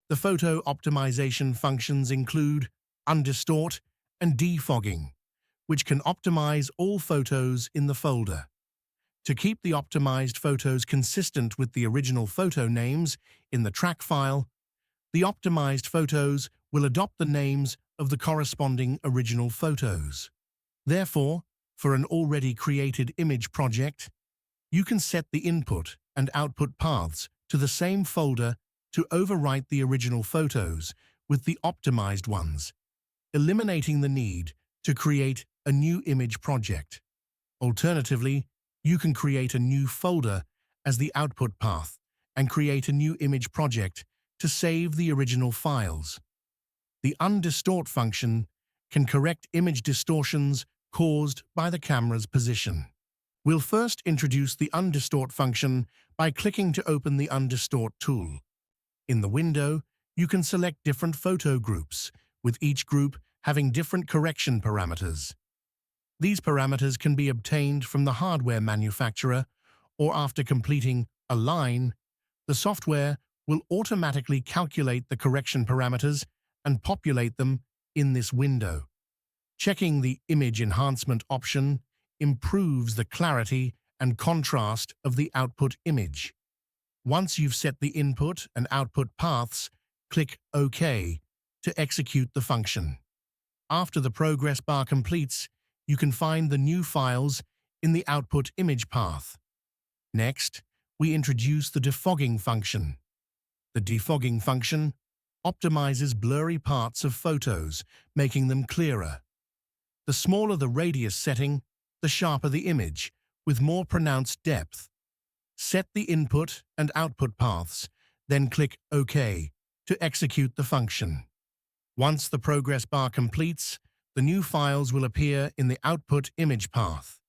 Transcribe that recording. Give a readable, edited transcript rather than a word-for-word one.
The photo optimization functions include Undistort and Defogging, which can optimize all photos in the folder. To keep the optimized photos consistent with the original photo names in the track file, the optimized photos will adopt the names of the corresponding original photos. Therefore, for an already created image project, you can set the input and output paths to the same folder to overwrite the original photos with the optimized ones, eliminating the need to create a new image project. Alternatively, you can create a new folder as the output path and create a new image project to save the original files. The Undistort function can correct image distortions caused by the camera's position. We'll first introduce the Undistort function by clicking to open the Undistort tool. In the window, you can select different photo groups, with each group having different correction parameters. These parameters can be obtained from the hardware manufacturer, or after completing a line, the software will automatically calculate the correction parameters and populate them in this window. Checking the Image Enhancement option improves the clarity and contrast of the output image. Once you've set the input and output paths, click OK to execute the function. After the progress bar completes, you can find the new files in the output image path. Next, we introduce the Defogging function. The Defogging function optimizes blurry parts of photos, making them clearer. The smaller the radius setting, the sharper the image, with more pronounced depth. Set the input and output paths, then click OK to execute the function. Once the progress bar completes, the new files will appear in the output image path.